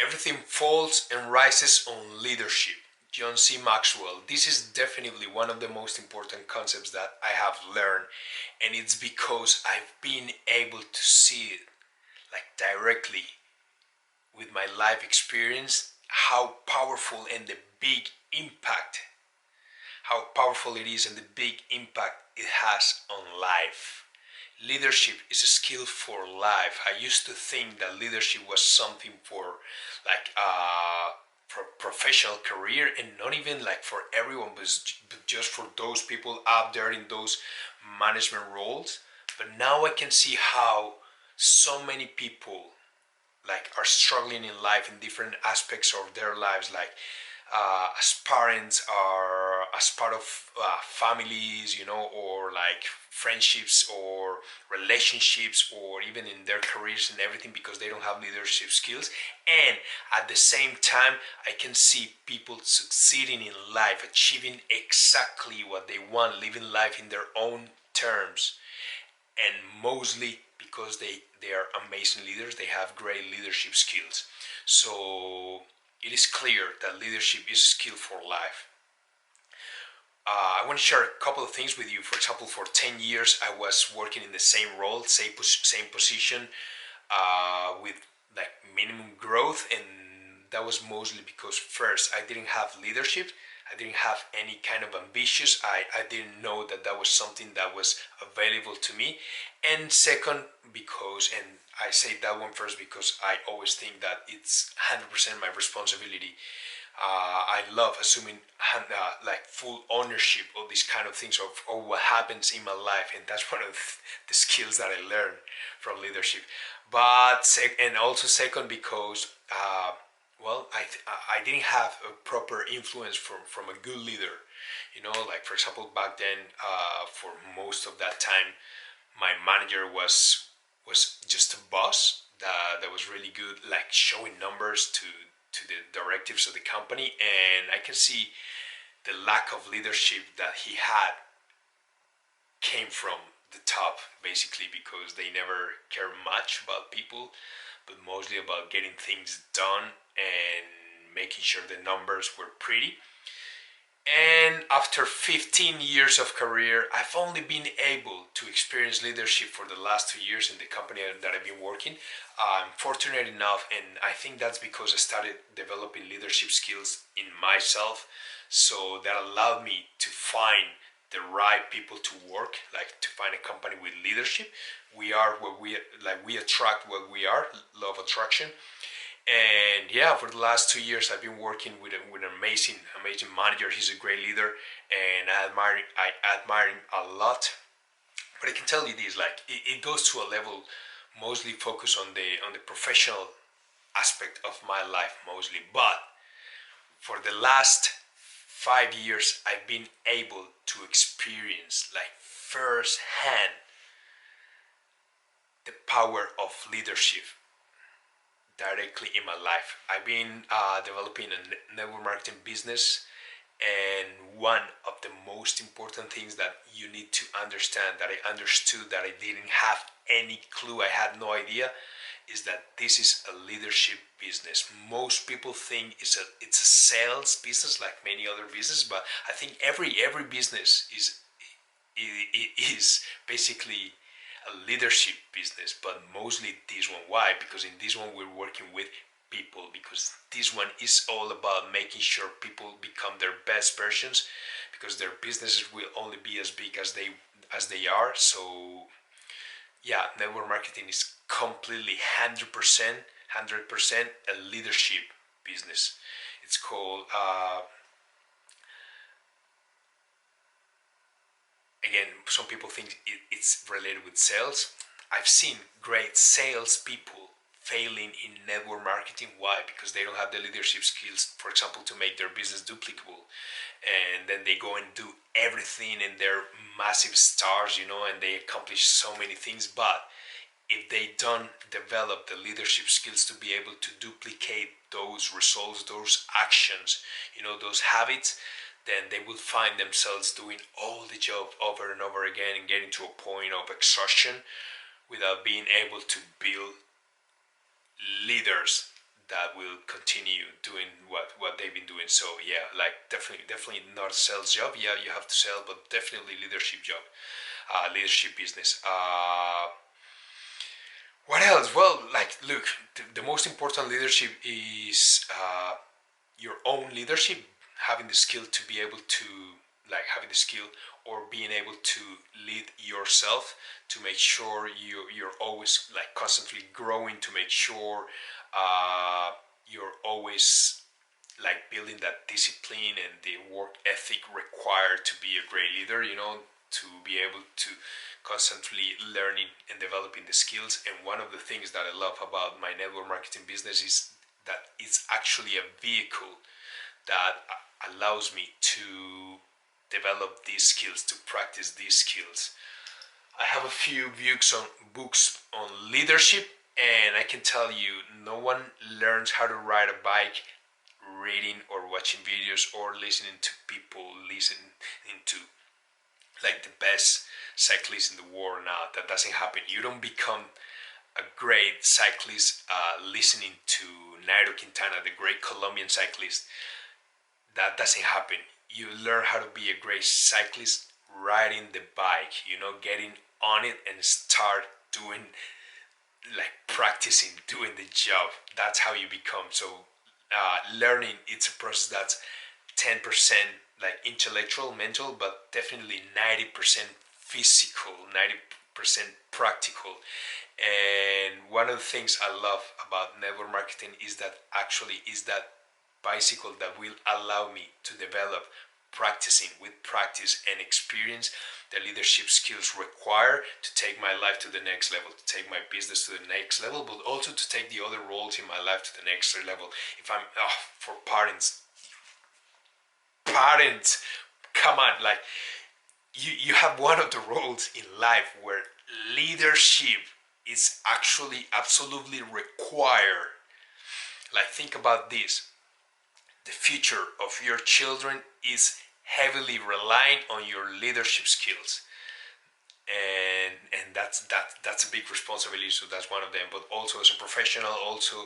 Everything falls and rises on leadership. John C. Maxwell. This is definitely one of the most important concepts that I have learned, and it's because I've been able to see it like directly with my life experience how powerful and the big impact how powerful it is and the big impact it has on life. Leadership is a skill for life. I used to think that leadership was something for like for professional career and not even like for everyone, but just for those people out there in those management roles. But now I can see how so many people like are struggling in life in different aspects of their lives, like as parents or as part of families, or like friendships or relationships or even in their careers and everything because they don't have leadership skills. And at the same time, I can see people succeeding in life, achieving exactly what they want, living life in their own terms, and mostly because they are amazing leaders. They have great leadership skills. So it is clear that leadership is a skill for life. I want to share a couple of things with you. For example, for 10 years I was working in the same role, same position, with like minimum growth, and that was mostly because first I didn't have leadership. I didn't have any kind of ambitions. I didn't know that that was something that was available to me. And second, because, and I say that one first because I always think that it's 100% my responsibility. I love assuming like full ownership of these kind of things of what happens in my life, and that's one of the skills that I learned from leadership. And also second because well, I didn't have a proper influence from a good leader. Like for example, back then, for most of that time, my manager was just a boss that was really good, like showing numbers to the directives of the company, and I can see the lack of leadership that he had came from the top, basically because they never care much about people, but mostly about getting things done and making sure the numbers were pretty. And after 15 years of career, I've only been able to experience leadership for the last 2 years in the company that I've been working. I'm fortunate enough, and I think that's because I started developing leadership skills in myself. So that allowed me to find the right people to work, like to find a company with leadership. We are what we attract what we are, law of attraction. And yeah, for the last 2 years, I've been working with an amazing manager. He's a great leader, and I admire him a lot. But I can tell you this: like it goes to a level mostly focused on the professional aspect of my life mostly. But for the last 5 years, I've been able to experience like firsthand the power of leadership directly in my life. I've been developing a network marketing business, and one of the most important things that you need to understand, that I understood that I didn't have any clue, I had no idea, is that this is a leadership business. Most people think it's a sales business like many other businesses, but I think every business is basically a leadership business, but mostly this one. Why? Because in this one we're working with people, because this one is all about making sure people become their best versions, because their businesses will only be as big as they are. So yeah, network marketing is completely 100% a leadership business. It's called again, some people think it's related with sales. I've seen great sales people failing in network marketing. Why? Because they don't have the leadership skills, for example, to make their business duplicable. And then they go and do everything and they're massive stars, and they accomplish so many things. But if they don't develop the leadership skills to be able to duplicate those results, those actions, those habits, then they will find themselves doing all the job over and over again and getting to a point of exhaustion without being able to build leaders that will continue doing what they've been doing. So yeah, like definitely not a sales job. Yeah, you have to sell, but definitely leadership job, leadership business. What else? Well, like look, the most important leadership is your own leadership, having the skill to be able to having the skill or being able to lead yourself, to make sure you're always like constantly growing, to make sure you're always like building that discipline and the work ethic required to be a great leader, to be able to constantly learning and developing the skills. And one of the things that I love about my network marketing business is that it's actually a vehicle that allows me to develop these skills, to practice these skills. I have a few books on leadership, and I can tell you, no one learns how to ride a bike reading or watching videos or listening to people listening to like the best cyclists in the world. Now that doesn't happen. You don't become a great cyclist listening to Nairo Quintana, the great Colombian cyclist. That doesn't happen. You learn how to be a great cyclist riding the bike, getting on it and start doing, like practicing, doing the job. That's how you become. So learning, it's a process that's 10% like intellectual, mental, but definitely 90% physical, 90% practical. And one of the things I love about network marketing is that bicycle that will allow me to develop, practicing with practice and experience, the leadership skills required to take my life to the next level, to take my business to the next level, but also to take the other roles in my life to the next level. If I'm for parents, come on, like you have one of the roles in life where leadership is actually absolutely required. Like, think about this: the future of your children is heavily relying on your leadership skills, and that's a big responsibility. So that's one of them. But also as a professional, also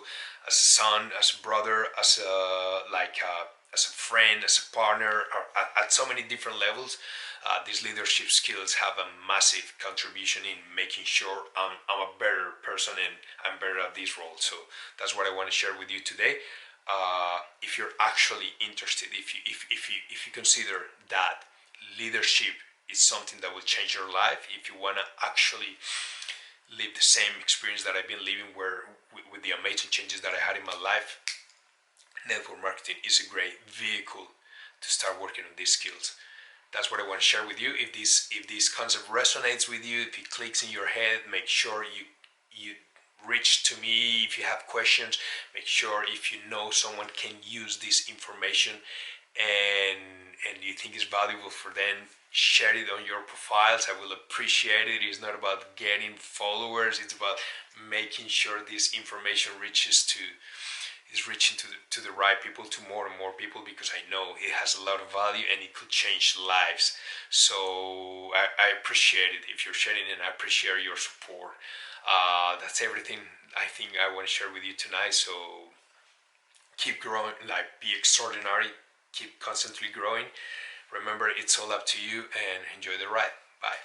as a son, as a brother, as a friend, as a partner, or at so many different levels, these leadership skills have a massive contribution in making sure I'm a better person and I'm better at this role. So that's what I want to share with you today. If you're actually interested, if you consider that leadership is something that will change your life, if you want to actually live the same experience that I've been living, where with the amazing changes that I had in my life, network marketing is a great vehicle to start working on these skills. That's what I want to share with you. If this concept resonates with you, if it clicks in your head, make sure you reach to me. If you have questions, make sure, if you know someone can use this information and you think it's valuable for them, share it on your profiles. I will appreciate it. It's not about getting followers, it's about making sure this information reaching to the right people, to more and more people, because I know it has a lot of value and it could change lives. So I appreciate it if you're sharing, and I appreciate your support. That's everything I think I want to share with you tonight. So keep growing, like be extraordinary, keep constantly growing. Remember, it's all up to you, and enjoy the ride. Bye.